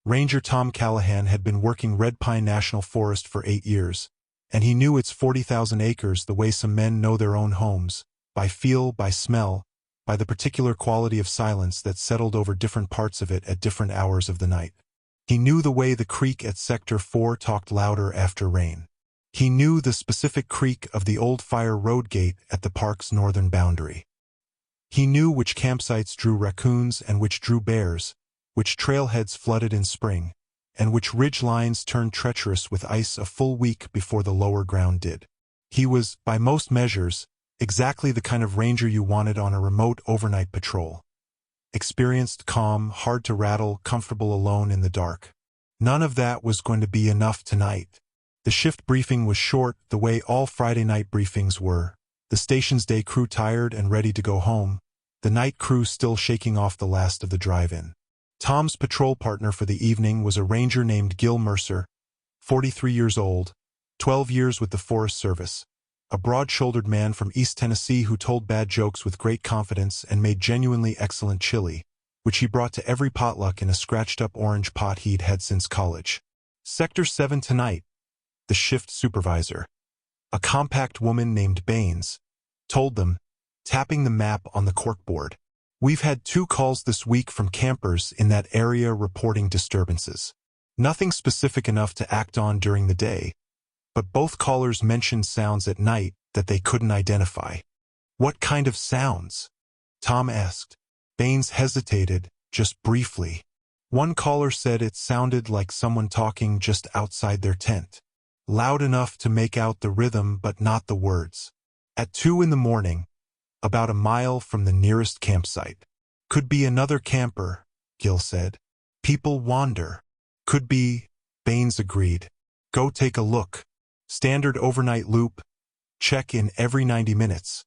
Ranger Tom Callahan had been working Red Pine National Forest for 8 years, and he knew its 40,000 acres the way some men know their own homes, by feel, by smell, by the particular quality of silence that settled over different parts of it at different hours of the night. He knew the way the creek at Sector 4 talked louder after rain. He knew the specific creak of the old fire road gate at the park's northern boundary. He knew which campsites drew raccoons and which drew bears, which trailheads flooded in spring, and which ridge lines turned treacherous with ice a full week before the lower ground did. He was, by most measures, exactly the kind of ranger you wanted on a remote overnight patrol. Experienced, calm, hard to rattle, comfortable alone in the dark. None of that was going to be enough tonight. The shift briefing was short, the way all Friday night briefings were. The station's day crew tired and ready to go home, the night crew still shaking off the last of the drive-in. Tom's patrol partner for the evening was a ranger named Gil Mercer, 43 years old, 12 years with the Forest Service, a broad-shouldered man from East Tennessee who told bad jokes with great confidence and made genuinely excellent chili, which he brought to every potluck in a scratched-up orange pot he'd had since college. Sector 7 tonight, the shift supervisor, a compact woman named Baines, told them, tapping the map on the corkboard. We've had 2 calls this week from campers in that area reporting disturbances. Nothing specific enough to act on during the day, but both callers mentioned sounds at night that they couldn't identify. What kind of sounds? Tom asked. Baines hesitated, just briefly. One caller said it sounded like someone talking just outside their tent. Loud enough to make out the rhythm but not the words. At 2 in the morning, about a mile from the nearest campsite. Could be another camper, Gil said. People wander. Could be, Baines agreed. Go take a look. Standard overnight loop. Check in every 90 minutes.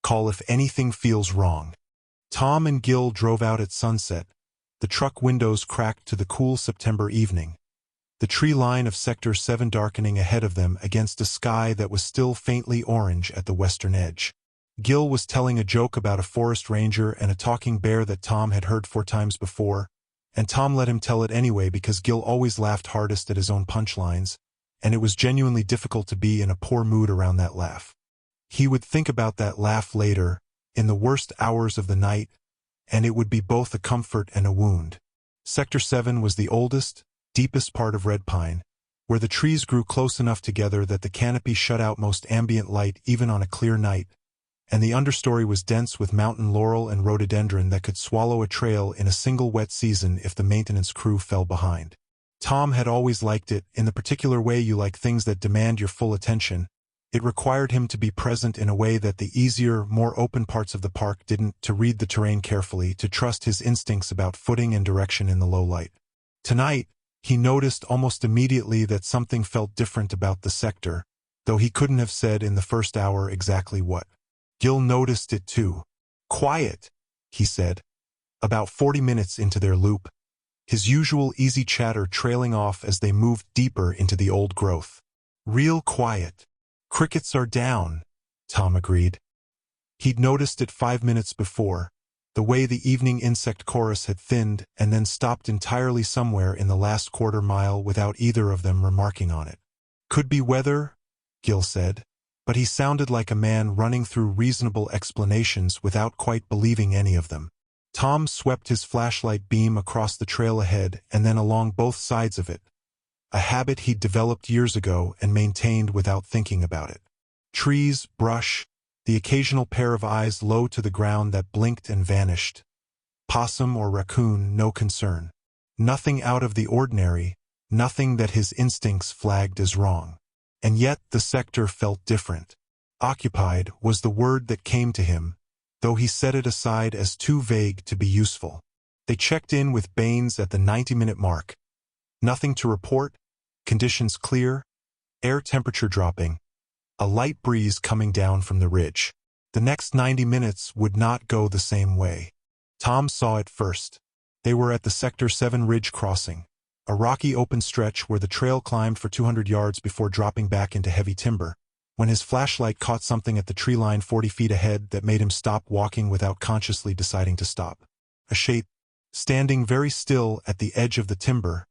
Call if anything feels wrong. Tom and Gil drove out at sunset, the truck windows cracked to the cool September evening. The tree line of Sector 7 darkening ahead of them against a sky that was still faintly orange at the western edge. Gil was telling a joke about a forest ranger and a talking bear that Tom had heard 4 times before, and Tom let him tell it anyway because Gil always laughed hardest at his own punchlines, and it was genuinely difficult to be in a poor mood around that laugh. He would think about that laugh later, in the worst hours of the night, and it would be both a comfort and a wound. Sector 7 was the oldest, deepest part of Red Pine, where the trees grew close enough together that the canopy shut out most ambient light even on a clear night, and the understory was dense with mountain laurel and rhododendron that could swallow a trail in a single wet season if the maintenance crew fell behind. Tom had always liked it, in the particular way you like things that demand your full attention. It required him to be present in a way that the easier, more open parts of the park didn't, to read the terrain carefully, to trust his instincts about footing and direction in the low light. Tonight, he noticed almost immediately that something felt different about the sector, though he couldn't have said in the first hour exactly what. Gil noticed it too. Quiet, he said, about 40 minutes into their loop, his usual easy chatter trailing off as they moved deeper into the old growth. Real quiet. Crickets are down, Tom agreed. He'd noticed it 5 minutes before, the way the evening insect chorus had thinned and then stopped entirely somewhere in the last quarter mile without either of them remarking on it. Could be weather, Gil said, but he sounded like a man running through reasonable explanations without quite believing any of them. Tom swept his flashlight beam across the trail ahead and then along both sides of it, a habit he'd developed years ago and maintained without thinking about it. Trees, brush, the occasional pair of eyes low to the ground that blinked and vanished. Possum or raccoon, no concern. Nothing out of the ordinary, nothing that his instincts flagged as wrong. And yet the sector felt different. Occupied was the word that came to him, though he set it aside as too vague to be useful. They checked in with Baines at the 90-minute mark. Nothing to report, conditions clear, air temperature dropping, a light breeze coming down from the ridge. The next 90 minutes would not go the same way. Tom saw it first. They were at the Sector 7 ridge crossing, a rocky open stretch where the trail climbed for 200 yards before dropping back into heavy timber, when his flashlight caught something at the tree line 40 feet ahead that made him stop walking without consciously deciding to stop. A shape, standing very still at the edge of the timber,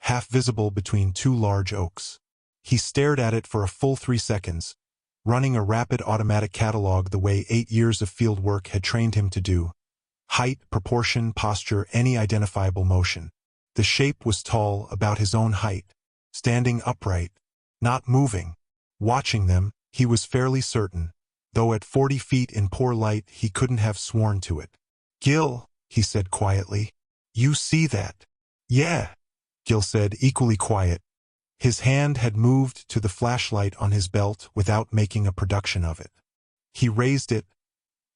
half visible between two large oaks. He stared at it for a full 3 seconds, running a rapid automatic catalog the way 8 years of field work had trained him to do. Height, proportion, posture, any identifiable motion. The shape was tall, about his own height, standing upright, not moving. Watching them, he was fairly certain, though at 40 feet in poor light he couldn't have sworn to it. "Gil," he said quietly, "you see that?" "Yeah," Gil said, equally quiet. His hand had moved to the flashlight on his belt without making a production of it. He raised it,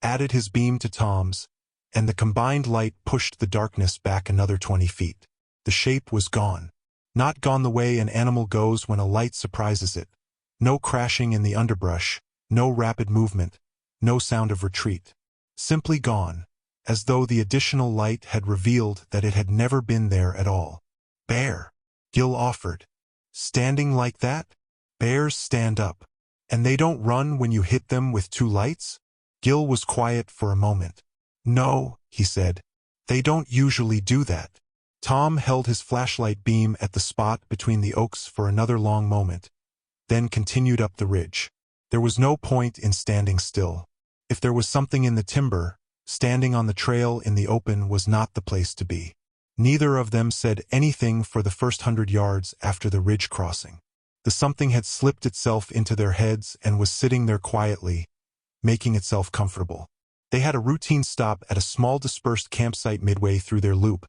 added his beam to Tom's, and the combined light pushed the darkness back another 20 feet. The shape was gone. Not gone the way an animal goes when a light surprises it. No crashing in the underbrush, no rapid movement, no sound of retreat. Simply gone, as though the additional light had revealed that it had never been there at all. "Bear," Gil offered. "Standing like that? Bears stand up. And they don't run when you hit them with 2 lights?" Gil was quiet for a moment. "No," he said. "They don't usually do that." Tom held his flashlight beam at the spot between the oaks for another long moment, then continued up the ridge. There was no point in standing still. If there was something in the timber, standing on the trail in the open was not the place to be. Neither of them said anything for the first 100 yards after the ridge crossing. The something had slipped itself into their heads and was sitting there quietly, making itself comfortable. They had a routine stop at a small dispersed campsite midway through their loop.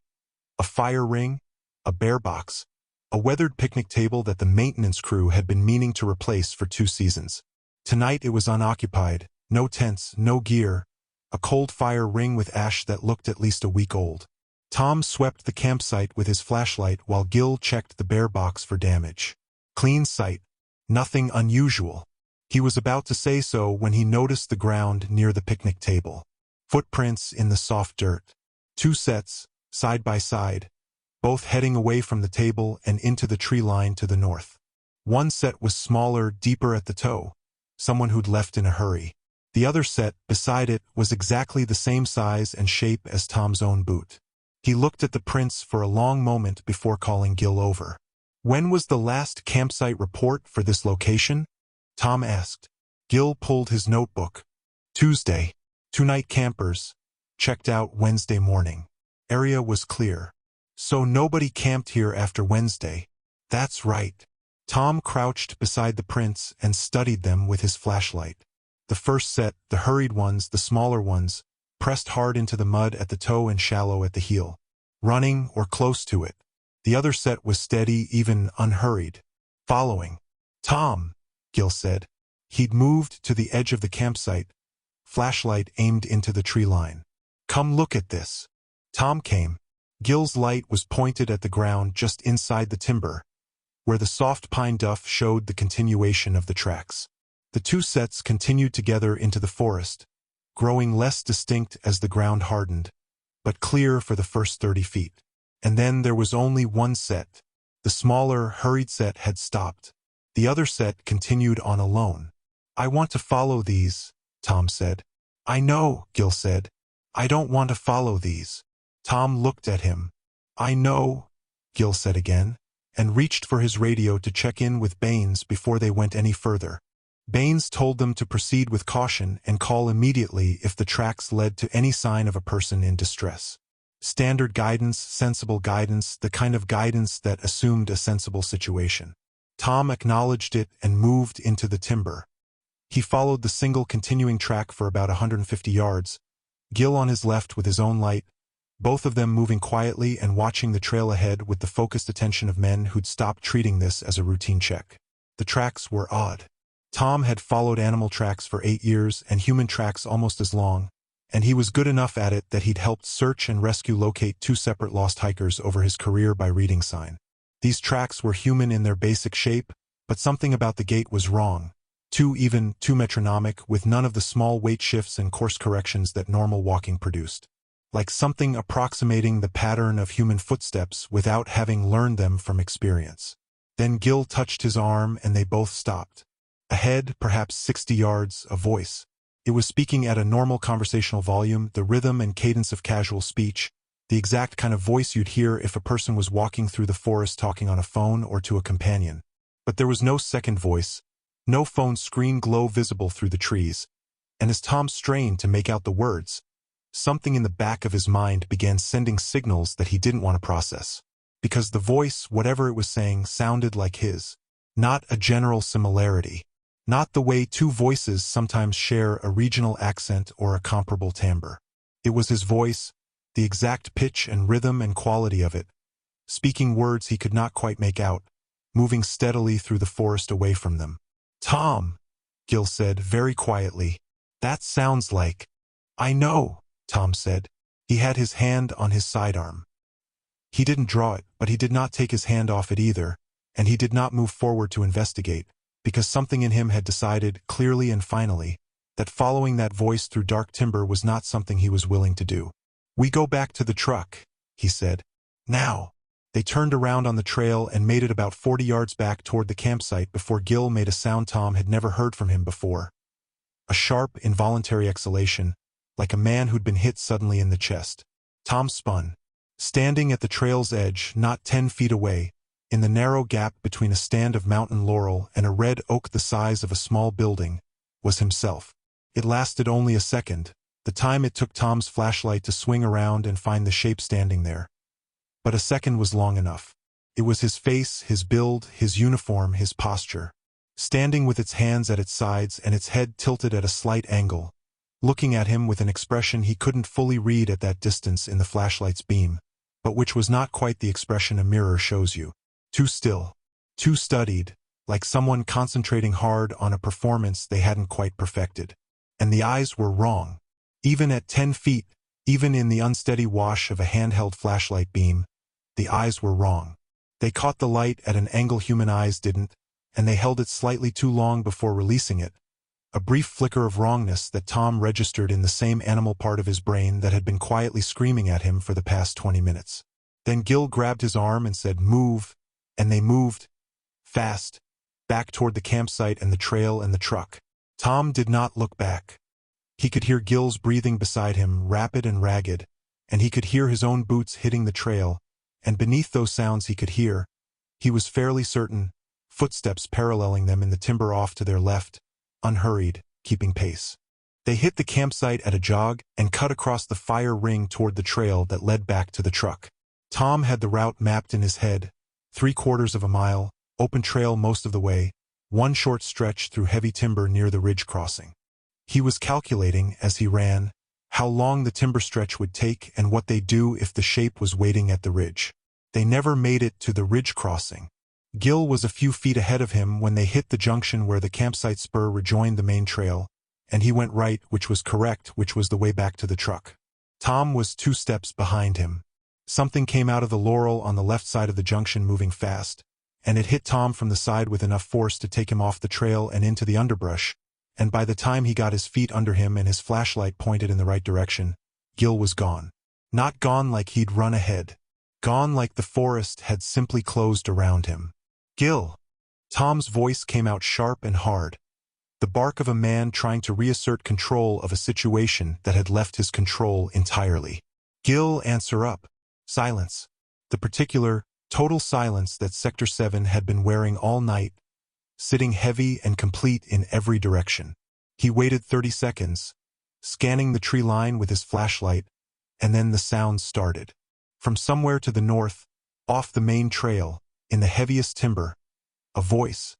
A fire ring, a bear box, a weathered picnic table that the maintenance crew had been meaning to replace for 2 seasons. Tonight it was unoccupied, no tents, no gear, a cold fire ring with ash that looked at least a week old. Tom swept the campsite with his flashlight while Gil checked the bear box for damage. Clean site, nothing unusual. He was about to say so when he noticed the ground near the picnic table. Footprints in the soft dirt. 2 sets, side by side, both heading away from the table and into the tree line to the north. One set was smaller, deeper at the toe, someone who'd left in a hurry. The other set, beside it, was exactly the same size and shape as Tom's own boot. He looked at the prints for a long moment before calling Gil over. "When was the last campsite report for this location?" Tom asked. Gil pulled his notebook. "Tuesday. 2 night campers. Checked out Wednesday morning. Area was clear. So nobody camped here after Wednesday." "That's right." Tom crouched beside the prints and studied them with his flashlight. The first set, the hurried ones, the smaller ones, pressed hard into the mud at the toe and shallow at the heel, running or close to it. The other set was steady, even unhurried, following. "Tom," Gil said. He'd moved to the edge of the campsite, flashlight aimed into the tree line. "Come look at this." Tom came. Gil's light was pointed at the ground just inside the timber, where the soft pine duff showed the continuation of the tracks. The 2 sets continued together into the forest, growing less distinct as the ground hardened, but clear for the first 30 feet. And then there was only one set. The smaller, hurried set had stopped. The other set continued on alone. "I want to follow these," Tom said. "I know," Gil said. "I don't want to follow these." Tom looked at him. "I know," Gil said again, and reached for his radio to check in with Baines before they went any further. Baines told them to proceed with caution and call immediately if the tracks led to any sign of a person in distress. Standard guidance, sensible guidance, the kind of guidance that assumed a sensible situation. Tom acknowledged it and moved into the timber. He followed the single continuing track for about 150 yards, Gil on his left with his own light, both of them moving quietly and watching the trail ahead with the focused attention of men who'd stopped treating this as a routine check. The tracks were odd. Tom had followed animal tracks for 8 years and human tracks almost as long, and he was good enough at it that he'd helped search and rescue locate 2 separate lost hikers over his career by reading sign. These tracks were human in their basic shape, but something about the gait was wrong. Too even, too metronomic, with none of the small weight shifts and course corrections that normal walking produced. Like something approximating the pattern of human footsteps without having learned them from experience. Then Gil touched his arm and they both stopped. Ahead, perhaps 60 yards, a voice. It was speaking at a normal conversational volume, the rhythm and cadence of casual speech, The exact kind of voice you'd hear if a person was walking through the forest talking on a phone or to a companion. But there was no second voice, no phone screen glow visible through the trees, and as Tom strained to make out the words, something in the back of his mind began sending signals that he didn't want to process. Because the voice, whatever it was saying, sounded like his. Not a general similarity. Not the way two voices sometimes share a regional accent or a comparable timbre. It was his voice, the exact pitch and rhythm and quality of it, speaking words he could not quite make out, moving steadily through the forest away from them. "Tom," Gil said very quietly. "That sounds like—" "I know," Tom said. He had his hand on his sidearm. He didn't draw it, but he did not take his hand off it either, and he did not move forward to investigate, because something in him had decided, clearly and finally, that following that voice through dark timber was not something he was willing to do. "We go back to the truck," he said. "Now." They turned around on the trail and made it about 40 yards back toward the campsite before Gil made a sound Tom had never heard from him before. A sharp, involuntary exhalation, like a man who'd been hit suddenly in the chest. Tom spun. Standing at the trail's edge, not 10 feet away, in the narrow gap between a stand of mountain laurel and a red oak the size of a small building, was himself. It lasted only a second, the time it took Tom's flashlight to swing around and find the shape standing there. But a second was long enough. It was his face, his build, his uniform, his posture. Standing with its hands at its sides and its head tilted at a slight angle, looking at him with an expression he couldn't fully read at that distance in the flashlight's beam, but which was not quite the expression a mirror shows you. Too still. Too studied, like someone concentrating hard on a performance they hadn't quite perfected. And the eyes were wrong. Even at 10 feet, even in the unsteady wash of a handheld flashlight beam, the eyes were wrong. They caught the light at an angle human eyes didn't, and they held it slightly too long before releasing it. A brief flicker of wrongness that Tom registered in the same animal part of his brain that had been quietly screaming at him for the past 20 minutes. Then Gil grabbed his arm and said, "Move," and they moved, fast, back toward the campsite and the trail and the truck. Tom did not look back. He could hear Gil's breathing beside him, rapid and ragged, and he could hear his own boots hitting the trail, and beneath those sounds he could hear, he was fairly certain, footsteps paralleling them in the timber off to their left, unhurried, keeping pace. They hit the campsite at a jog and cut across the fire ring toward the trail that led back to the truck. Tom had the route mapped in his head, 3/4 of a mile, open trail most of the way, one short stretch through heavy timber near the ridge crossing. He was calculating, as he ran, how long the timber stretch would take and what they'd do if the shape was waiting at the ridge. They never made it to the ridge crossing. Gil was a few feet ahead of him when they hit the junction where the campsite spur rejoined the main trail, and he went right, which was correct, which was the way back to the truck. Tom was 2 steps behind him. Something came out of the laurel on the left side of the junction moving fast, and it hit Tom from the side with enough force to take him off the trail and into the underbrush, and by the time he got his feet under him and his flashlight pointed in the right direction, Gil was gone. Not gone like he'd run ahead. Gone like the forest had simply closed around him. "Gil!" Tom's voice came out sharp and hard, the bark of a man trying to reassert control of a situation that had left his control entirely. "Gil, answer up." Silence. The particular, total silence that Sector 7 had been wearing all night, sitting heavy and complete in every direction. He waited 30 seconds, scanning the tree line with his flashlight, and then the sounds started. From somewhere to the north, off the main trail, in the heaviest timber, a voice.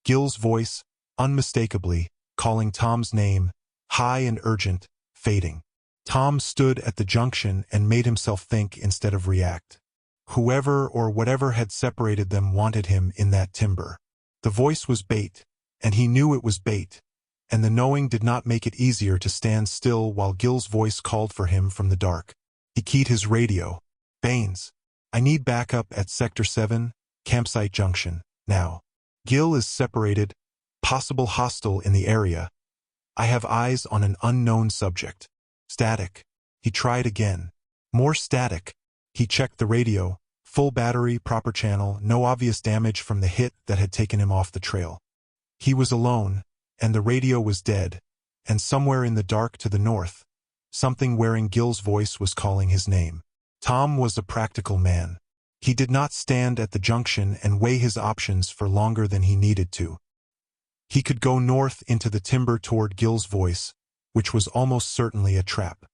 Gil's voice, unmistakably, calling Tom's name, high and urgent, fading. Tom stood at the junction and made himself think instead of react. Whoever or whatever had separated them wanted him in that timber. The voice was bait, and he knew it was bait, and the knowing did not make it easier to stand still while Gil's voice called for him from the dark. He keyed his radio. "Baines, I need backup at Sector 7, Campsite Junction, now. Gil is separated, possible hostile in the area. I have eyes on an unknown subject." Static. He tried again. More static. He checked the radio. Full battery, proper channel, no obvious damage from the hit that had taken him off the trail. He was alone, and the radio was dead, and somewhere in the dark to the north, something wearing Gil's voice was calling his name. Tom was a practical man. He did not stand at the junction and weigh his options for longer than he needed to. He could go north into the timber toward Gil's voice, which was almost certainly a trap.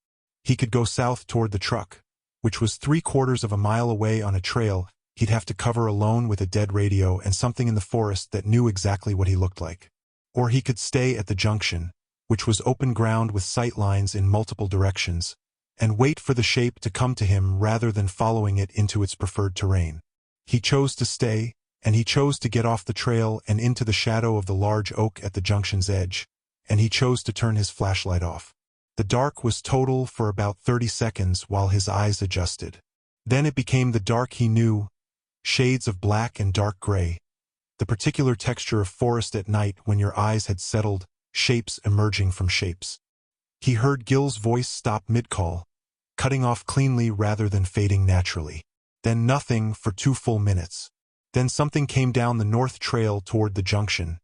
He could go south toward the truck, which was 3/4 of a mile away on a trail he'd have to cover alone with a dead radio and something in the forest that knew exactly what he looked like. Or he could stay at the junction, which was open ground with sight lines in multiple directions, and wait for the shape to come to him rather than following it into its preferred terrain. He chose to stay, and he chose to get off the trail and into the shadow of the large oak at the junction's edge, and he chose to turn his flashlight off. The dark was total for about 30 seconds while his eyes adjusted. Then it became the dark he knew, shades of black and dark gray, the particular texture of forest at night when your eyes had settled, shapes emerging from shapes. He heard Gil's voice stop mid-call, cutting off cleanly rather than fading naturally. Then nothing for 2 full minutes. Then something came down the north trail toward the junction,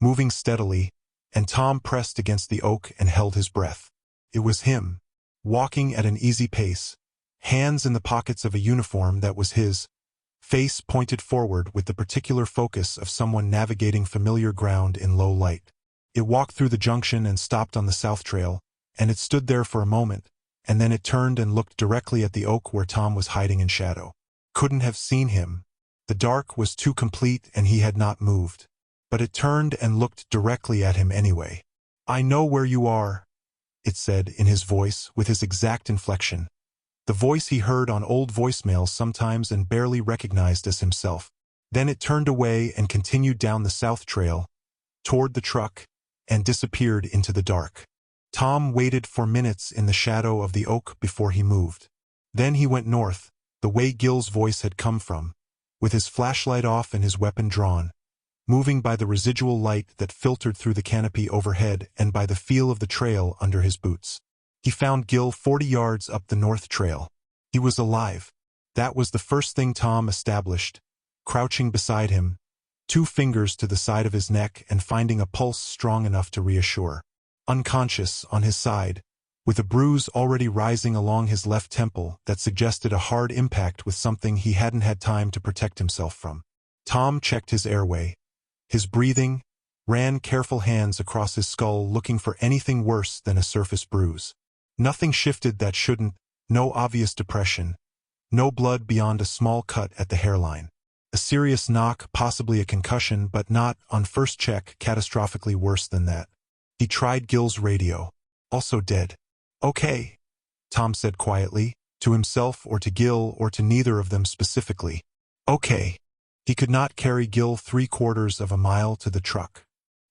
moving steadily, and Tom pressed against the oak and held his breath. It was him, walking at an easy pace, hands in the pockets of a uniform that was his, face pointed forward with the particular focus of someone navigating familiar ground in low light. It walked through the junction and stopped on the south trail, and it stood there for a moment, and then it turned and looked directly at the oak where Tom was hiding in shadow. Couldn't have seen him. The dark was too complete and he had not moved. But it turned and looked directly at him anyway. "I know where you are," it said in his voice with his exact inflection. The voice he heard on old voicemails sometimes and barely recognized as himself. Then it turned away and continued down the south trail, toward the truck, and disappeared into the dark. Tom waited for minutes in the shadow of the oak before he moved. Then he went north, the way Gil's voice had come from, with his flashlight off and his weapon drawn, moving by the residual light that filtered through the canopy overhead and by the feel of the trail under his boots. He found Gil 40 yards up the north trail. He was alive. That was the first thing Tom established, crouching beside him, 2 fingers to the side of his neck and finding a pulse strong enough to reassure. Unconscious on his side, with a bruise already rising along his left temple that suggested a hard impact with something he hadn't had time to protect himself from. Tom checked his airway, his breathing, ran careful hands across his skull looking for anything worse than a surface bruise. Nothing shifted that shouldn't, no obvious depression, no blood beyond a small cut at the hairline. A serious knock, possibly a concussion, but not, on first check, catastrophically worse than that. He tried Gil's radio. Also dead. "Okay," Tom said quietly, to himself or to Gil or to neither of them specifically. "Okay." He could not carry Gil 3/4 of a mile to the truck.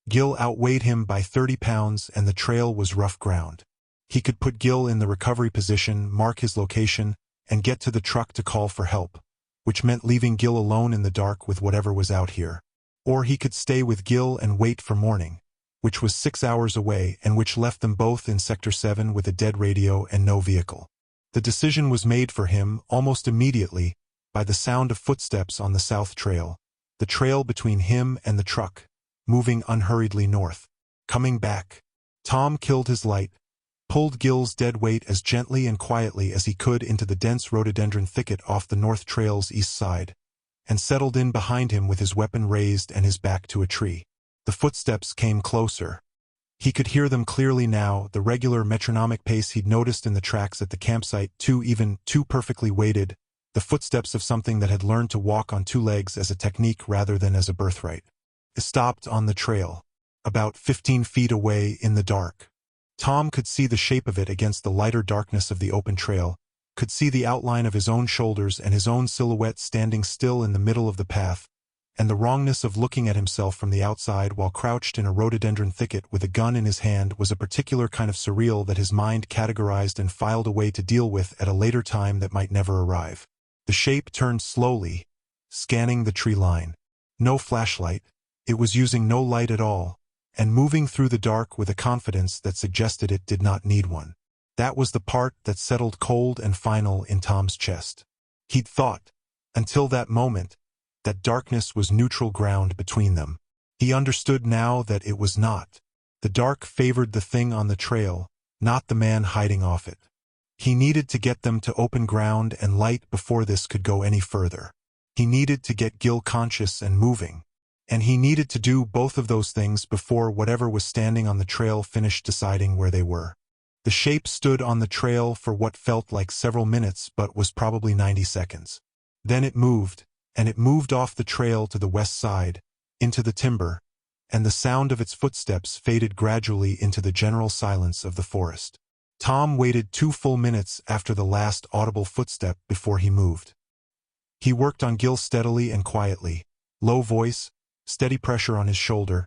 Gil outweighed him by 30 pounds and the trail was rough ground. He could put Gil in the recovery position, mark his location, and get to the truck to call for help, which meant leaving Gil alone in the dark with whatever was out here. Or he could stay with Gil and wait for morning, which was 6 hours away and which left them both in Sector 7 with a dead radio and no vehicle. The decision was made for him almost immediately by the sound of footsteps on the south trail, the trail between him and the truck, moving unhurriedly north. Coming back. Tom killed his light, pulled Gil's dead weight as gently and quietly as he could into the dense rhododendron thicket off the north trail's east side, and settled in behind him with his weapon raised and his back to a tree. The footsteps came closer. He could hear them clearly now, the regular metronomic pace he'd noticed in the tracks at the campsite, too perfectly weighted, the footsteps of something that had learned to walk on 2 legs as a technique rather than as a birthright. It stopped on the trail, about 15 feet away in the dark. Tom could see the shape of it against the lighter darkness of the open trail, could see the outline of his own shoulders and his own silhouette standing still in the middle of the path, and the wrongness of looking at himself from the outside while crouched in a rhododendron thicket with a gun in his hand was a particular kind of surreal that his mind categorized and filed away to deal with at a later time that might never arrive. The shape turned slowly, scanning the tree line. No flashlight. It was using no light at all, and moving through the dark with a confidence that suggested it did not need one. That was the part that settled cold and final in Tom's chest. He'd thought, until that moment, that darkness was neutral ground between them. He understood now that it was not. The dark favored the thing on the trail, not the man hiding off it. He needed to get them to open ground and light before this could go any further. He needed to get Gil conscious and moving. And he needed to do both of those things before whatever was standing on the trail finished deciding where they were. The shape stood on the trail for what felt like several minutes but was probably 90 seconds. Then it moved, and it moved off the trail to the west side, into the timber, and the sound of its footsteps faded gradually into the general silence of the forest. Tom waited 2 full minutes after the last audible footstep before he moved. He worked on Gil steadily and quietly, low voice, steady pressure on his shoulder.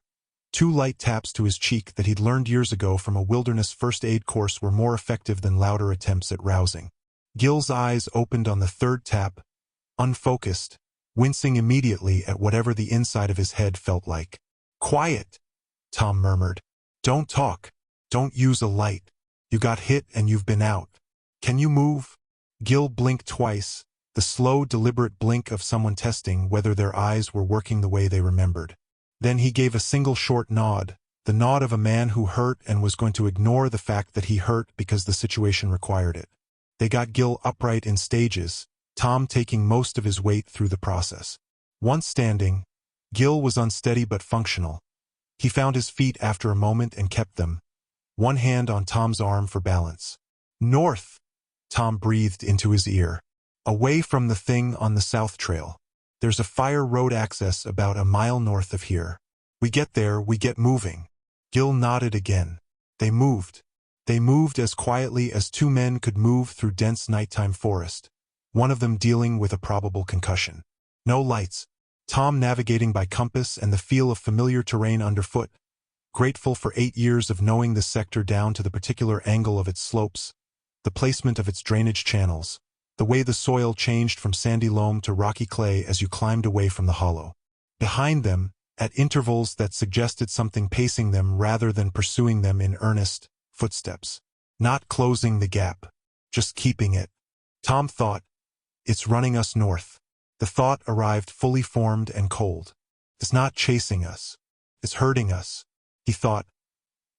2 light taps to his cheek that he'd learned years ago from a wilderness first aid course were more effective than louder attempts at rousing. Gil's eyes opened on the 3rd tap, unfocused, wincing immediately at whatever the inside of his head felt like. "Quiet," Tom murmured. "Don't talk. Don't use a light. You got hit and you've been out. Can you move?" Gil blinked twice, the slow, deliberate blink of someone testing whether their eyes were working the way they remembered. Then he gave a single short nod, the nod of a man who hurt and was going to ignore the fact that he hurt because the situation required it. They got Gil upright in stages, Tom taking most of his weight through the process. Once standing, Gil was unsteady but functional. He found his feet after a moment and kept them, one hand on Tom's arm for balance. "North," Tom breathed into his ear. "Away from the thing on the south trail. There's a fire road access about a mile north of here. We get there, we get moving." Gil nodded again. They moved. They moved as quietly as 2 men could move through dense nighttime forest, one of them dealing with a probable concussion. No lights. Tom navigating by compass and the feel of familiar terrain underfoot, grateful for 8 years of knowing this sector down to the particular angle of its slopes, the placement of its drainage channels, the way the soil changed from sandy loam to rocky clay as you climbed away from the hollow. Behind them, at intervals that suggested something pacing them rather than pursuing them in earnest, footsteps. Not closing the gap, just keeping it. Tom thought, "It's running us north." The thought arrived fully formed and cold. "It's not chasing us. It's hurting us," he thought.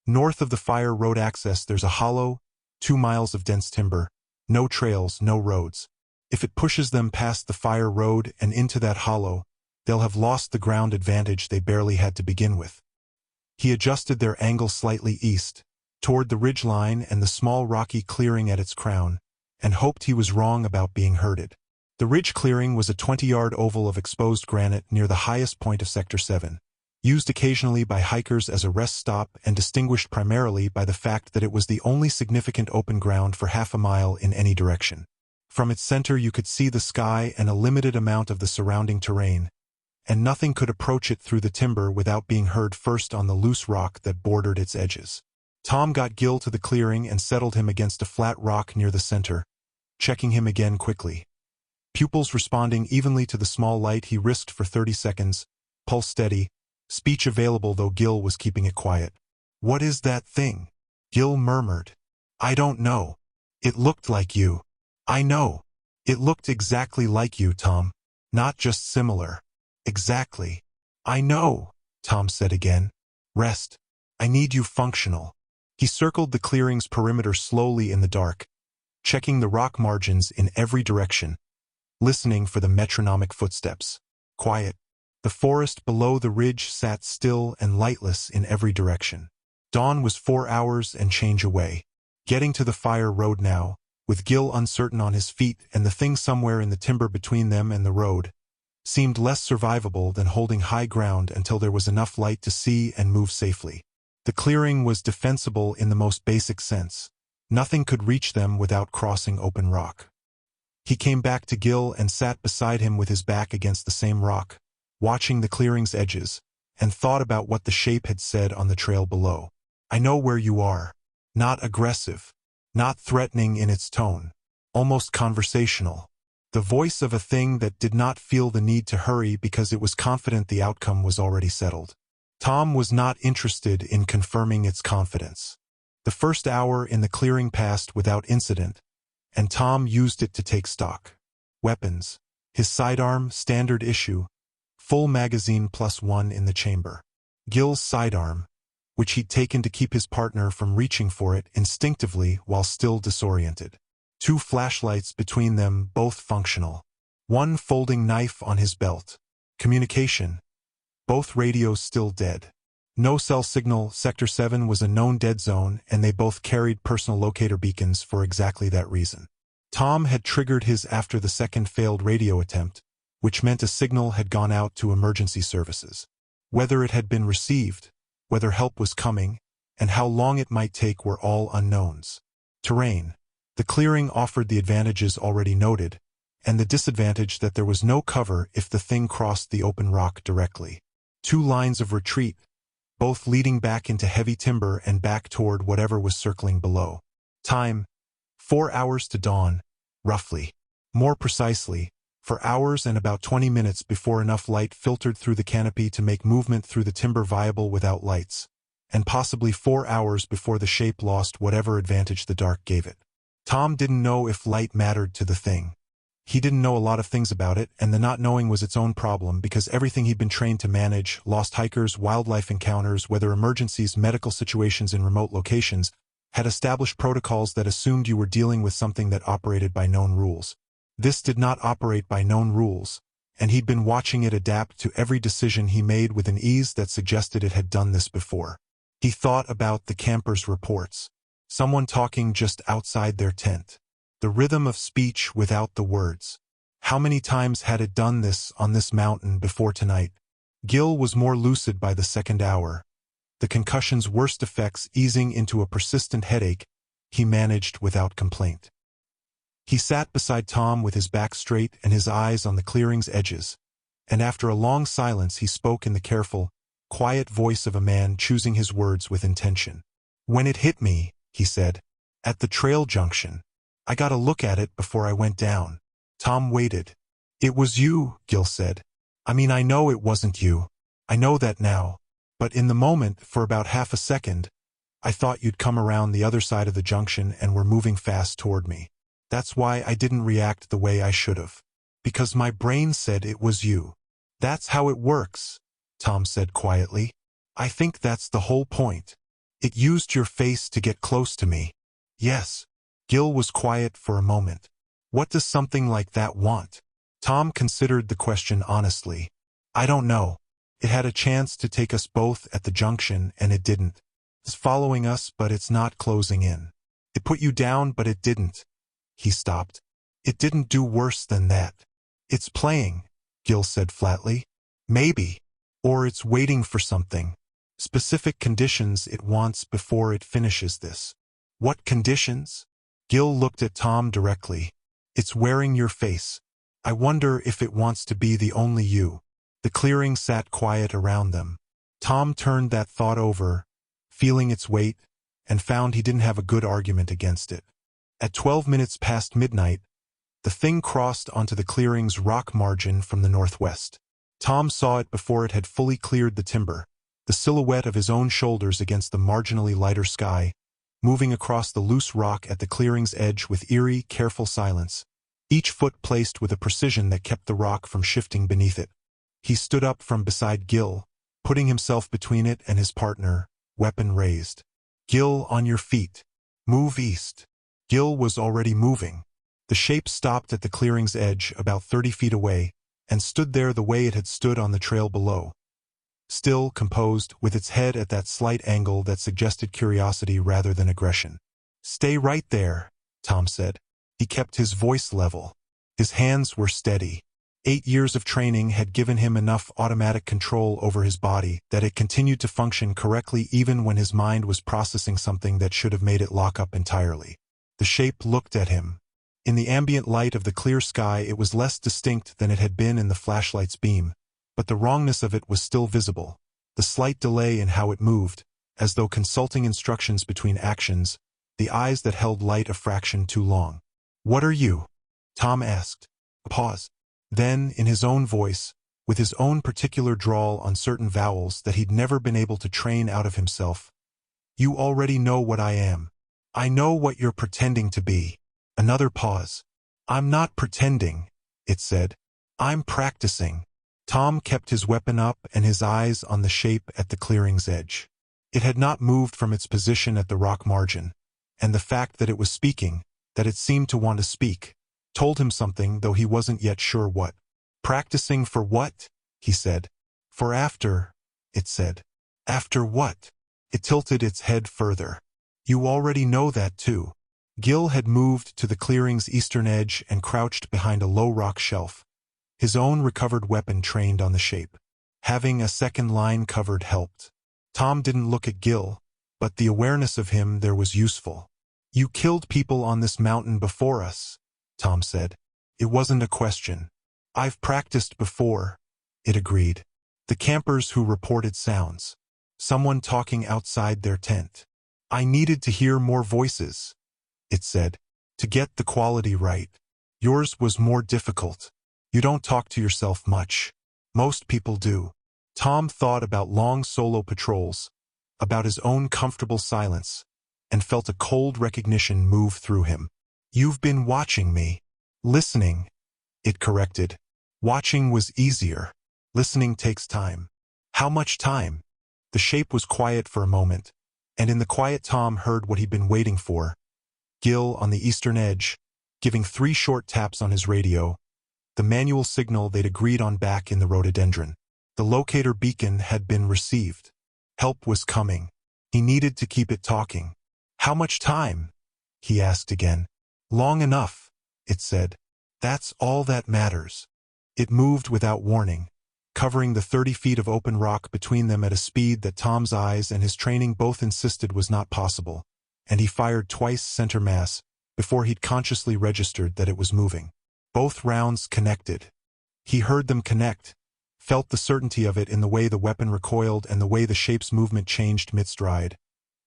North of the fire road access there's a hollow, 2 miles of dense timber, no trails, no roads. If it pushes them past the fire road and into that hollow, they'll have lost the ground advantage they barely had to begin with. He adjusted their angle slightly east, toward the ridgeline and the small rocky clearing at its crown, and hoped he was wrong about being herded. The ridge clearing was a 20-yard oval of exposed granite near the highest point of Sector 7, used occasionally by hikers as a rest stop and distinguished primarily by the fact that it was the only significant open ground for half a mile in any direction. From its center you could see the sky and a limited amount of the surrounding terrain, and nothing could approach it through the timber without being heard first on the loose rock that bordered its edges. Tom got Gil to the clearing and settled him against a flat rock near the center, checking him again quickly. Pupils responding evenly to the small light he risked for 30 seconds, pulse steady, speech available though Gil was keeping it quiet. "What is that thing?" Gil murmured. "I don't know. It looked like you." "I know. It looked exactly like you, Tom. Not just similar. Exactly." "I know," Tom said again. "Rest. I need you functional." He circled the clearing's perimeter slowly in the dark, checking the rock margins in every direction, listening for the metronomic footsteps. Quiet. The forest below the ridge sat still and lightless in every direction. Dawn was 4 hours and change away. Getting to the fire road now, with Gil uncertain on his feet and the thing somewhere in the timber between them and the road, seemed less survivable than holding high ground until there was enough light to see and move safely. The clearing was defensible in the most basic sense. Nothing could reach them without crossing open rock. He came back to Gil and sat beside him with his back against the same rock, watching the clearing's edges, and thought about what the shape had said on the trail below. "I know where you are." Not aggressive, not threatening in its tone, almost conversational. The voice of a thing that did not feel the need to hurry because it was confident the outcome was already settled. Tom was not interested in confirming its confidence. The first hour in the clearing passed without incident, and Tom used it to take stock. Weapons. His sidearm, standard issue, full magazine +1 in the chamber. Gil's sidearm, which he'd taken to keep his partner from reaching for it instinctively while still disoriented. 2 flashlights between them, both functional. 1 folding knife on his belt. Communication. Both radios still dead. No cell signal. Sector 7 was a known dead zone, and they both carried personal locator beacons for exactly that reason. Tom had triggered his after the second failed radio attempt, which meant a signal had gone out to emergency services. Whether it had been received, whether help was coming, and how long it might take were all unknowns. Terrain. The clearing offered the advantages already noted, and the disadvantage that there was no cover if the thing crossed the open rock directly. 2 lines of retreat, both leading back into heavy timber and back toward whatever was circling below. Time. 4 hours to dawn, roughly. More precisely, for hours and about 20 minutes before enough light filtered through the canopy to make movement through the timber viable without lights, and possibly 4 hours before the shape lost whatever advantage the dark gave it. Tom didn't know if light mattered to the thing. He didn't know a lot of things about it, and the not knowing was its own problem because everything he'd been trained to manage, lost hikers, wildlife encounters, weather emergencies, medical situations in remote locations, had established protocols that assumed you were dealing with something that operated by known rules. This did not operate by known rules, and he'd been watching it adapt to every decision he made with an ease that suggested it had done this before. He thought about the campers' reports. Someone talking just outside their tent. The rhythm of speech without the words. How many times had it done this on this mountain before tonight? Gil was more lucid by the second hour. The concussion's worst effects easing into a persistent headache, he managed without complaint. He sat beside Tom with his back straight and his eyes on the clearing's edges, and after a long silence he spoke in the careful, quiet voice of a man choosing his words with intention. "When it hit me," he said, "at the trail junction, I got a look at it before I went down." Tom waited. "It was you," Gil said. "I mean, I know it wasn't you. I know that now. But in the moment, for about half a second, I thought you'd come around the other side of the junction and were moving fast toward me. That's why I didn't react the way I should have. Because my brain said it was you." "That's how it works," Tom said quietly. "I think that's the whole point. It used your face to get close to me." "Yes." Gil was quiet for a moment. "What does something like that want?" Tom considered the question honestly. "I don't know. It had a chance to take us both at the junction, and it didn't. It's following us, but it's not closing in. It put you down, but it didn't." He stopped. "It didn't do worse than that." "It's playing," Gil said flatly. "Maybe. Or it's waiting for something. Specific conditions it wants before it finishes this." "What conditions?" Gil looked at Tom directly. "It's wearing your face. I wonder if it wants to be the only you." The clearing sat quiet around them. Tom turned that thought over, feeling its weight, and found he didn't have a good argument against it. At 12 minutes past midnight, the thing crossed onto the clearing's rock margin from the northwest. Tom saw it before it had fully cleared the timber, the silhouette of his own shoulders against the marginally lighter sky, moving across the loose rock at the clearing's edge with eerie, careful silence, each foot placed with a precision that kept the rock from shifting beneath it. He stood up from beside Gil, putting himself between it and his partner, weapon raised. "Gil, on your feet. Move east." Gil was already moving. The shape stopped at the clearing's edge, about 30 feet away, and stood there the way it had stood on the trail below. Still, composed, with its head at that slight angle that suggested curiosity rather than aggression. "Stay right there," Tom said. He kept his voice level. His hands were steady. 8 years of training had given him enough automatic control over his body that it continued to function correctly even when his mind was processing something that should have made it lock up entirely. The shape looked at him. In the ambient light of the clear sky it was less distinct than it had been in the flashlight's beam, but the wrongness of it was still visible, the slight delay in how it moved, as though consulting instructions between actions, the eyes that held light a fraction too long. "What are you?" Tom asked. A pause. Then, in his own voice, with his own particular drawl on certain vowels that he'd never been able to train out of himself, "You already know what I am. I know what you're pretending to be." Another pause. "I'm not pretending," it said. "I'm practicing." Tom kept his weapon up and his eyes on the shape at the clearing's edge. It had not moved from its position at the rock margin, and the fact that it was speaking, that it seemed to want to speak, told him something though he wasn't yet sure what. "Practicing for what?" he said. "For after," it said. "After what?" It tilted its head further. "You already know that too." Gil had moved to the clearing's eastern edge and crouched behind a low rock shelf, his own recovered weapon trained on the shape. Having a second line covered helped. Tom didn't look at Gil, but the awareness of him there was useful. "You killed people on this mountain before us," Tom said. It wasn't a question. "I've practiced before," it agreed. The campers who reported sounds. Someone talking outside their tent. "I needed to hear more voices," it said, "to get the quality right. Yours was more difficult. You don't talk to yourself much. Most people do." Tom thought about long solo patrols, about his own comfortable silence, and felt a cold recognition move through him. "You've been watching me." "Listening," it corrected. Watching was easier. Listening takes time. How much time? The shape was quiet for a moment, and in the quiet Tom heard what he'd been waiting for. Gil on the eastern edge, giving 3 short taps on his radio, the manual signal they'd agreed on back in the rhododendron. The locator beacon had been received. Help was coming. He needed to keep it talking. "How much time?" he asked again. "Long enough," it said. "That's all that matters." It moved without warning, covering the 30 feet of open rock between them at a speed that Tom's eyes and his training both insisted was not possible, and he fired twice center mass before he'd consciously registered that it was moving. Both rounds connected. He heard them connect, felt the certainty of it in the way the weapon recoiled and the way the shape's movement changed mid-stride.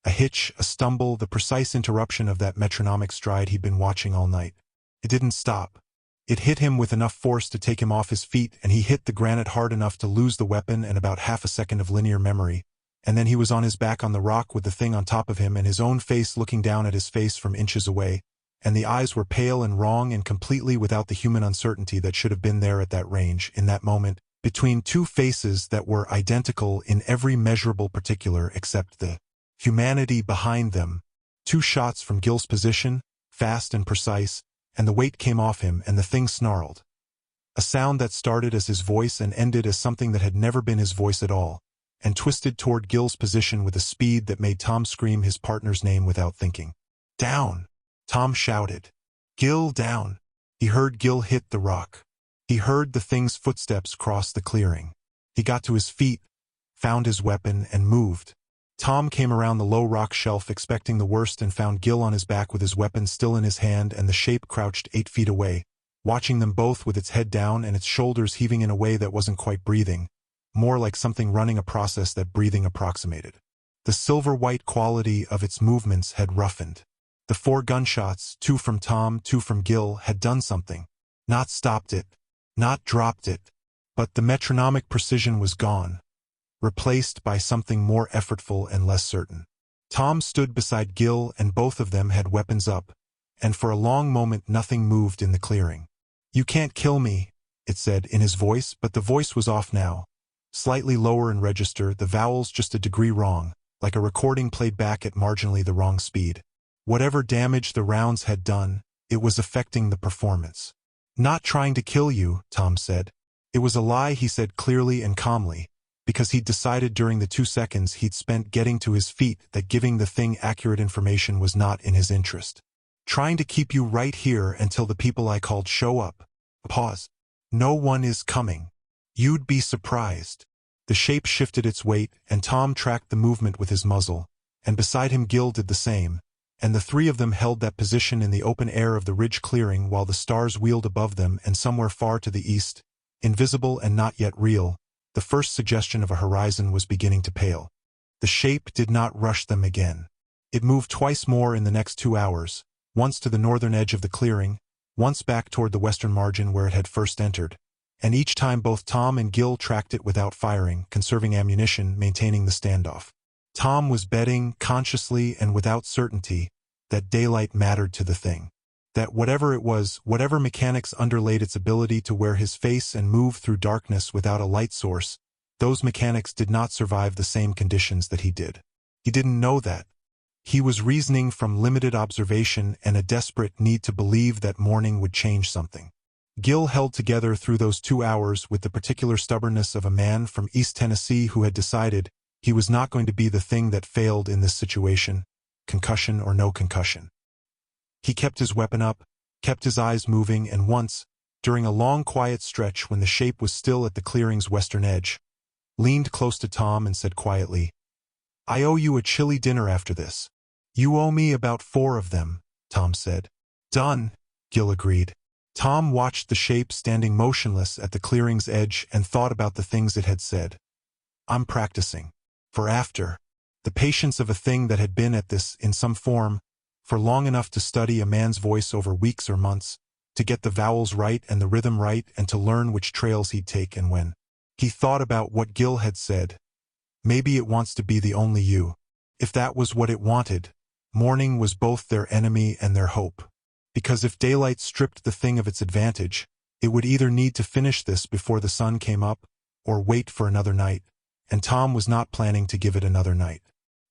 A hitch, a stumble, the precise interruption of that metronomic stride he'd been watching all night. It didn't stop. It hit him with enough force to take him off his feet, and he hit the granite hard enough to lose the weapon and about half a second of linear memory, and then he was on his back on the rock with the thing on top of him and his own face looking down at his face from inches away, and the eyes were pale and wrong and completely without the human uncertainty that should have been there at that range, in that moment, between 2 faces that were identical in every measurable particular except the humanity behind them. 2 shots from Gil's position, fast and precise, and the weight came off him and the thing snarled. A sound that started as his voice and ended as something that had never been his voice at all, and twisted toward Gil's position with a speed that made Tom scream his partner's name without thinking. "Down!" Tom shouted. "Gil, down!" He heard Gil hit the rock. He heard the thing's footsteps cross the clearing. He got to his feet, found his weapon, and moved. Tom came around the low rock shelf expecting the worst and found Gil on his back with his weapon still in his hand and the shape crouched 8 feet away, watching them both with its head down and its shoulders heaving in a way that wasn't quite breathing, more like something running a process that breathing approximated. The silver-white quality of its movements had roughened. The 4 gunshots, 2 from Tom, 2 from Gil, had done something. Not stopped it, not dropped it, but the metronomic precision was gone, replaced by something more effortful and less certain. Tom stood beside Gil and both of them had weapons up, and for a long moment nothing moved in the clearing. "You can't kill me," it said in his voice, but the voice was off now. Slightly lower in register, the vowels just a degree wrong, like a recording played back at marginally the wrong speed. Whatever damage the rounds had done, it was affecting the performance. "Not trying to kill you," Tom said. It was a lie he said clearly and calmly, because he'd decided during the 2 seconds he'd spent getting to his feet that giving the thing accurate information was not in his interest. "Trying to keep you right here until the people I called show up." A pause. "No one is coming. You'd be surprised." The shape shifted its weight, and Tom tracked the movement with his muzzle, and beside him Gil did the same, and the 3 of them held that position in the open air of the ridge clearing while the stars wheeled above them and somewhere far to the east, invisible and not yet real, the first suggestion of a horizon was beginning to pale. The shape did not rush them again. It moved twice more in the next 2 hours, once to the northern edge of the clearing, once back toward the western margin where it had first entered, and each time both Tom and Gil tracked it without firing, conserving ammunition, maintaining the standoff. Tom was betting, consciously and without certainty, that daylight mattered to the thing. That whatever it was, whatever mechanics underlaid its ability to wear his face and move through darkness without a light source, those mechanics did not survive the same conditions that he did. He didn't know that. He was reasoning from limited observation and a desperate need to believe that morning would change something. Gil held together through those 2 hours with the particular stubbornness of a man from East Tennessee who had decided he was not going to be the thing that failed in this situation, concussion or no concussion. He kept his weapon up, kept his eyes moving, and once, during a long quiet stretch when the shape was still at the clearing's western edge, leaned close to Tom and said quietly, "I owe you a chili dinner after this." "You owe me about 4 of them," Tom said. "Done," Gil agreed. Tom watched the shape standing motionless at the clearing's edge and thought about the things it had said. "I'm practicing. For after." The patience of a thing that had been at this, in some form, for long enough to study a man's voice over weeks or months, to get the vowels right and the rhythm right and to learn which trails he'd take and when. He thought about what Gil had said. Maybe it wants to be the only you. If that was what it wanted, morning was both their enemy and their hope. Because if daylight stripped the thing of its advantage, it would either need to finish this before the sun came up, or wait for another night, and Tom was not planning to give it another night.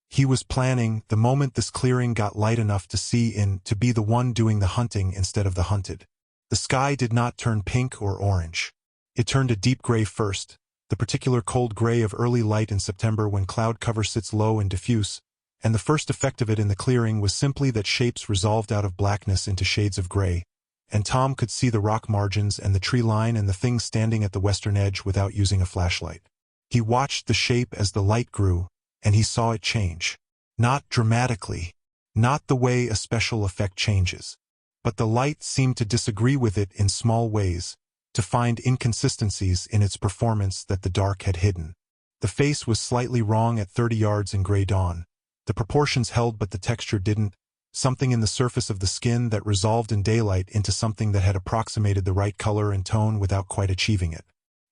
He was planning, the moment this clearing got light enough to see in, to be the one doing the hunting instead of the hunted. The sky did not turn pink or orange. It turned a deep gray first, the particular cold gray of early light in September when cloud cover sits low and diffuse, and the first effect of it in the clearing was simply that shapes resolved out of blackness into shades of gray, and Tom could see the rock margins and the tree line and the things standing at the western edge without using a flashlight. He watched the shape as the light grew, and he saw it change. Not dramatically, not the way a special effect changes, but the light seemed to disagree with it in small ways, to find inconsistencies in its performance that the dark had hidden. The face was slightly wrong at 30 yards in gray dawn. The proportions held but the texture didn't, something in the surface of the skin that resolved in daylight into something that had approximated the right color and tone without quite achieving it.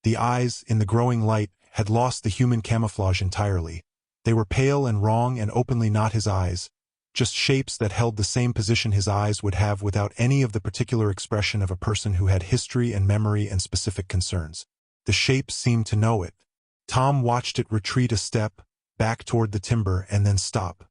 The eyes, in the growing light, had lost the human camouflage entirely. They were pale and wrong and openly not his eyes, just shapes that held the same position his eyes would have without any of the particular expression of a person who had history and memory and specific concerns. The shape seemed to know it. Tom watched it retreat a step, back toward the timber, and then stop.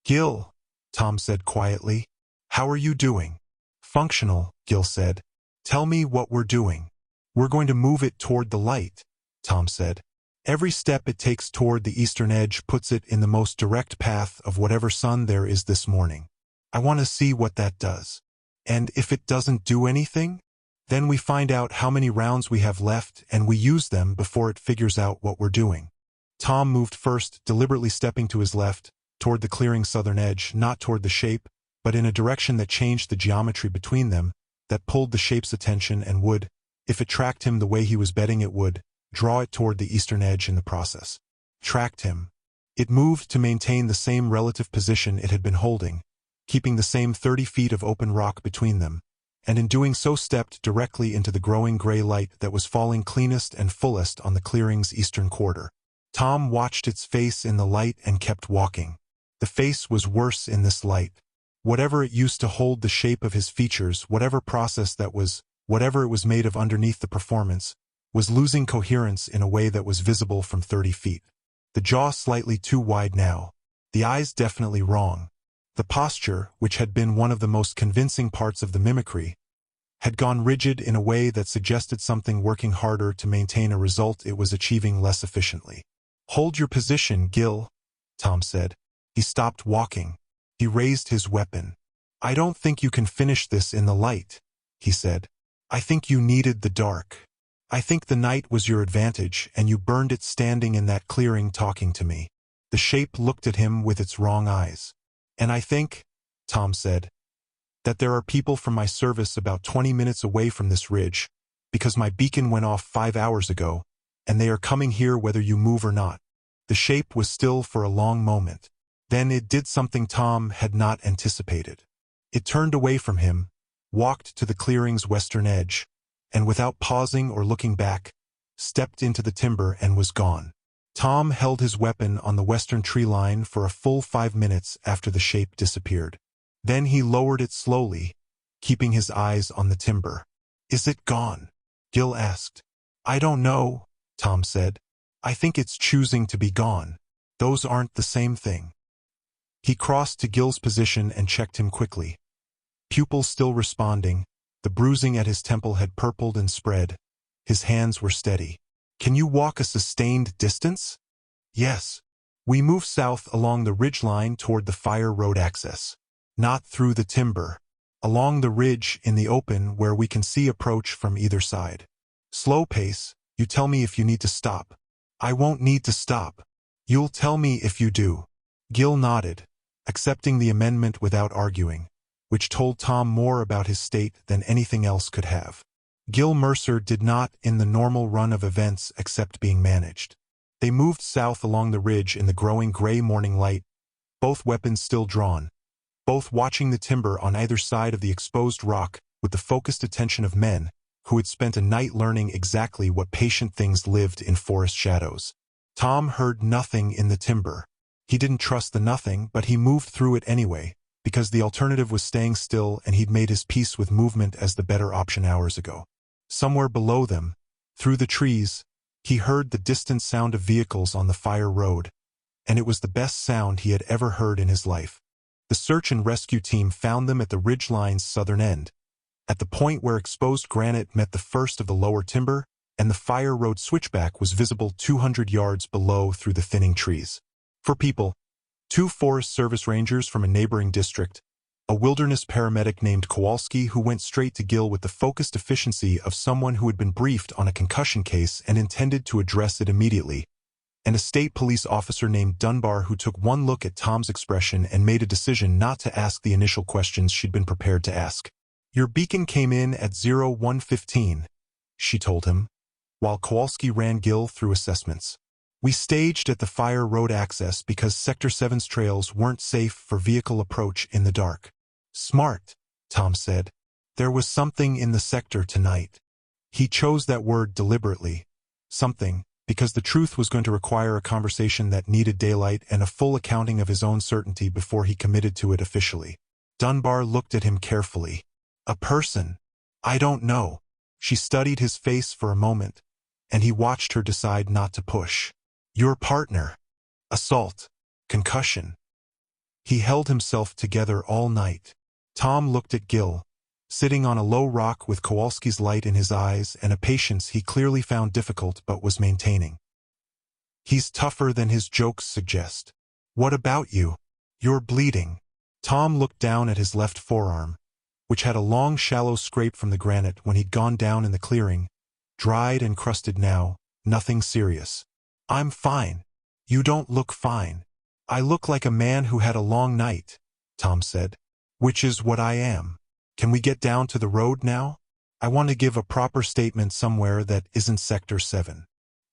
"Gil," Tom said quietly, "how are you doing?" "Functional," Gil said. "Tell me what we're doing." "We're going to move it toward the light," Tom said. "Every step it takes toward the eastern edge puts it in the most direct path of whatever sun there is this morning. I want to see what that does. And if it doesn't do anything, then we find out how many rounds we have left and we use them before it figures out what we're doing." Tom moved first, deliberately stepping to his left, toward the clearing's southern edge, not toward the shape, but in a direction that changed the geometry between them, that pulled the shape's attention and would, if it tracked him the way he was betting it would, draw it toward the eastern edge in the process. Tracked him. It moved to maintain the same relative position it had been holding, keeping the same 30 feet of open rock between them, and in doing so stepped directly into the growing gray light that was falling cleanest and fullest on the clearing's eastern quarter. Tom watched its face in the light and kept walking. The face was worse in this light. Whatever it used to hold the shape of his features, whatever process that was, whatever it was made of underneath the performance, was losing coherence in a way that was visible from 30 feet. The jaw slightly too wide now. The eyes definitely wrong. The posture, which had been one of the most convincing parts of the mimicry, had gone rigid in a way that suggested something working harder to maintain a result it was achieving less efficiently. "Hold your position, Gil," Tom said. He stopped walking. He raised his weapon. "I don't think you can finish this in the light," he said. "I think you needed the dark. I think the night was your advantage, and you burned it standing in that clearing talking to me." The shape looked at him with its wrong eyes. "And I think," Tom said, "that there are people from my service about 20 minutes away from this ridge, because my beacon went off 5 hours ago, and they are coming here whether you move or not." The shape was still for a long moment. Then it did something Tom had not anticipated. It turned away from him, walked to the clearing's western edge, and without pausing or looking back, stepped into the timber and was gone. Tom held his weapon on the western tree line for a full 5 minutes after the shape disappeared. Then he lowered it slowly, keeping his eyes on the timber. "Is it gone?" Gil asked. "I don't know," Tom said. "I think it's choosing to be gone. Those aren't the same thing." He crossed to Gil's position and checked him quickly. Pupil still responding, the bruising at his temple had purpled and spread. His hands were steady. Can you walk a sustained distance? Yes. We move south along the ridge line toward the fire road access. Not through the timber. Along the ridge in the open where we can see approach from either side. Slow pace, you tell me if you need to stop. I won't need to stop. You'll tell me if you do. Gil nodded, accepting the amendment without arguing, which told Tom more about his state than anything else could have. Gil Mercer did not, in the normal run of events, accept being managed. They moved south along the ridge in the growing gray morning light, both weapons still drawn, both watching the timber on either side of the exposed rock with the focused attention of men who had spent a night learning exactly what patient things lived in forest shadows. Tom heard nothing in the timber. He didn't trust the nothing, but he moved through it anyway, because the alternative was staying still, and he'd made his peace with movement as the better option hours ago. Somewhere below them, through the trees, he heard the distant sound of vehicles on the fire road, and it was the best sound he had ever heard in his life. The search and rescue team found them at the ridge line's southern end, at the point where exposed granite met the first of the lower timber, and the fire road switchback was visible 200 yards below through the thinning trees. For people, 2 Forest Service rangers from a neighboring district, a wilderness paramedic named Kowalski who went straight to Gil with the focused efficiency of someone who had been briefed on a concussion case and intended to address it immediately, and a state police officer named Dunbar who took one look at Tom's expression and made a decision not to ask the initial questions she'd been prepared to ask. Your beacon came in at 0115, she told him, while Kowalski ran Gil through assessments. We staged at the fire road access because Sector 7's trails weren't safe for vehicle approach in the dark. Smart, Tom said. There was something in the sector tonight. He chose that word deliberately, something, because the truth was going to require a conversation that needed daylight and a full accounting of his own certainty before he committed to it officially. Dunbar looked at him carefully. A person? I don't know. She studied his face for a moment, and he watched her decide not to push. Your partner. Assault. Concussion. He held himself together all night. Tom looked at Gil, sitting on a low rock with Kowalski's light in his eyes and a patience he clearly found difficult but was maintaining. He's tougher than his jokes suggest. What about you? You're bleeding. Tom looked down at his left forearm, which had a long shallow scrape from the granite when he'd gone down in the clearing, dried and crusted now, nothing serious. I'm fine. You don't look fine. I look like a man who had a long night, Tom said. Which is what I am. Can we get down to the road now? I want to give a proper statement somewhere that isn't Sector 7.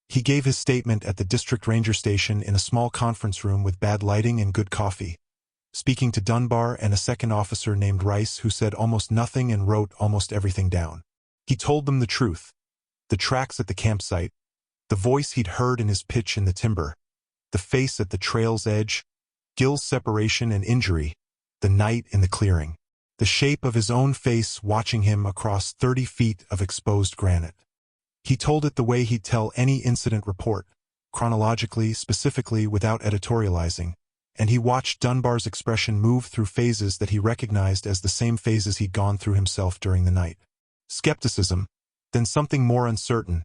He gave his statement at the district ranger station in a small conference room with bad lighting and good coffee, speaking to Dunbar and a second officer named Rice who said almost nothing and wrote almost everything down. He told them the truth. The tracks at the campsite, the voice he'd heard in his pitch in the timber, the face at the trail's edge, Gil's separation and injury, the night in the clearing, the shape of his own face watching him across 30 feet of exposed granite. He told it the way he'd tell any incident report, chronologically, specifically, without editorializing, and he watched Dunbar's expression move through phases that he recognized as the same phases he'd gone through himself during the night. Skepticism, then something more uncertain,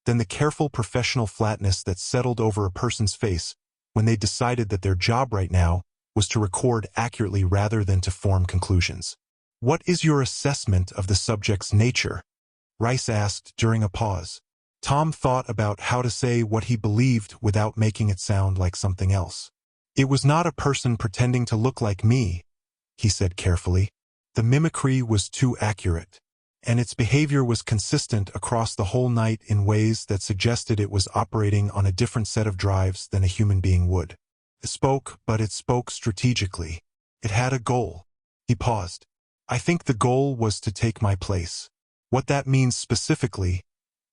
then the careful professional flatness that settled over a person's face when they decided that their job right now was to record accurately rather than to form conclusions. What is your assessment of the subject's nature? Rice asked during a pause. Tom thought about how to say what he believed without making it sound like something else. It was not a person pretending to look like me, he said carefully. The mimicry was too accurate, and its behavior was consistent across the whole night in ways that suggested it was operating on a different set of drives than a human being would. It spoke, but it spoke strategically. It had a goal. He paused. I think the goal was to take my place. What that means specifically,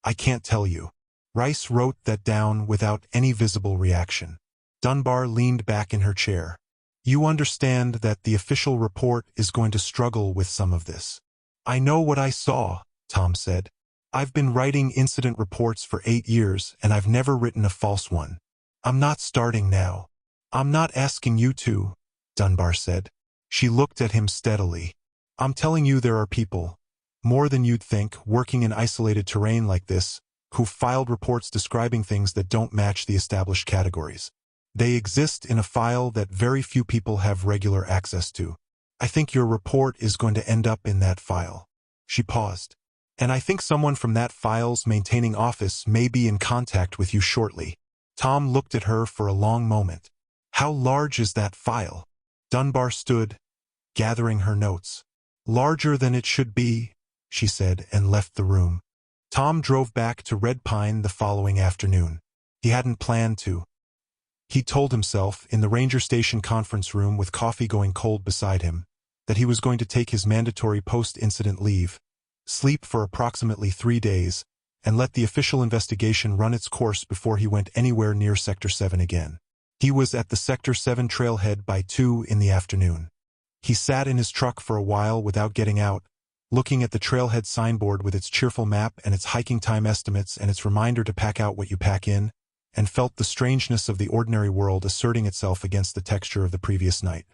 I can't tell you. Rice wrote that down without any visible reaction. Dunbar leaned back in her chair. You understand that the official report is going to struggle with some of this. I know what I saw, Tom said. I've been writing incident reports for 8 years, and I've never written a false one. I'm not starting now. I'm not asking you to Dunbar said. She looked at him steadily. I'm telling you, there are people, more than you'd think, working in isolated terrain like this, who've filed reports describing things that don't match the established categories. They exist in a file that very few people have regular access to. I think your report is going to end up in that file. She paused. And I think someone from that file's maintaining office may be in contact with you shortly. Tom looked at her for a long moment. How large is that file? Dunbar stood, gathering her notes. Larger than it should be, she said, and left the room. Tom drove back to Red Pine the following afternoon. He hadn't planned to. He told himself, in the ranger station conference room with coffee going cold beside him, that he was going to take his mandatory post-incident leave, sleep for approximately 3 days, and let the official investigation run its course before he went anywhere near Sector 7 again. He was at the Sector 7 trailhead by 2 in the afternoon. He sat in his truck for a while without getting out, looking at the trailhead signboard with its cheerful map and its hiking time estimates and its reminder to pack out what you pack in, and felt the strangeness of the ordinary world asserting itself against the texture of the previous night.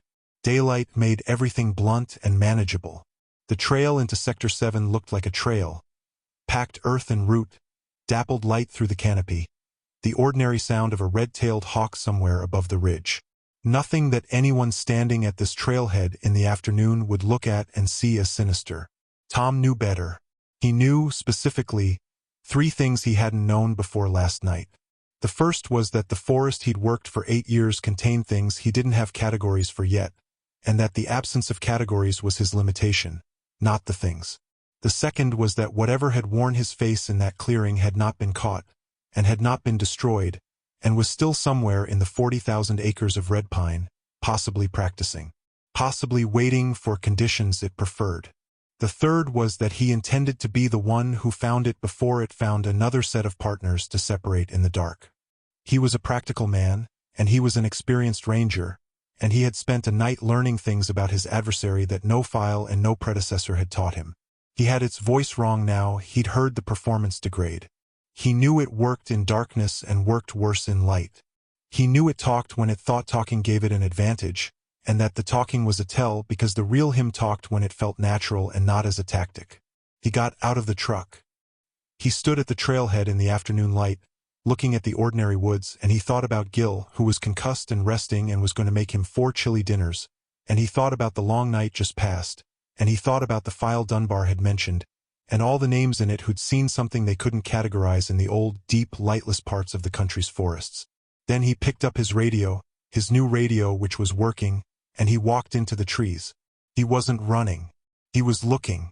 Daylight made everything blunt and manageable. The trail into Sector 7 looked like a trail, packed earth and root, dappled light through the canopy, the ordinary sound of a red-tailed hawk somewhere above the ridge. Nothing that anyone standing at this trailhead in the afternoon would look at and see as sinister. Tom knew better. He knew, specifically, 3 things he hadn't known before last night. The first was that the forest he'd worked for 8 years contained things he didn't have categories for yet, and that the absence of categories was his limitation, not the things. The second was that whatever had worn his face in that clearing had not been caught, and had not been destroyed, and was still somewhere in the 40,000 acres of red pine, possibly practicing, possibly waiting for conditions it preferred. The third was that he intended to be the one who found it before it found another set of partners to separate in the dark. He was a practical man, and he was an experienced ranger, and he had spent a night learning things about his adversary that no file and no predecessor had taught him. He had its voice wrong now. He'd heard the performance degrade. He knew it worked in darkness and worked worse in light. He knew it talked when it thought talking gave it an advantage, and that the talking was a tell because the real him talked when it felt natural and not as a tactic. He got out of the truck. He stood at the trailhead in the afternoon light, looking at the ordinary woods, and he thought about Gil, who was concussed and resting and was going to make him 4 chilly dinners, and he thought about the long night just past, and he thought about the file Dunbar had mentioned, and all the names in it who'd seen something they couldn't categorize in the old, deep, lightless parts of the country's forests. Then he picked up his radio, his new radio which was working, and he walked into the trees. He wasn't running. He was looking.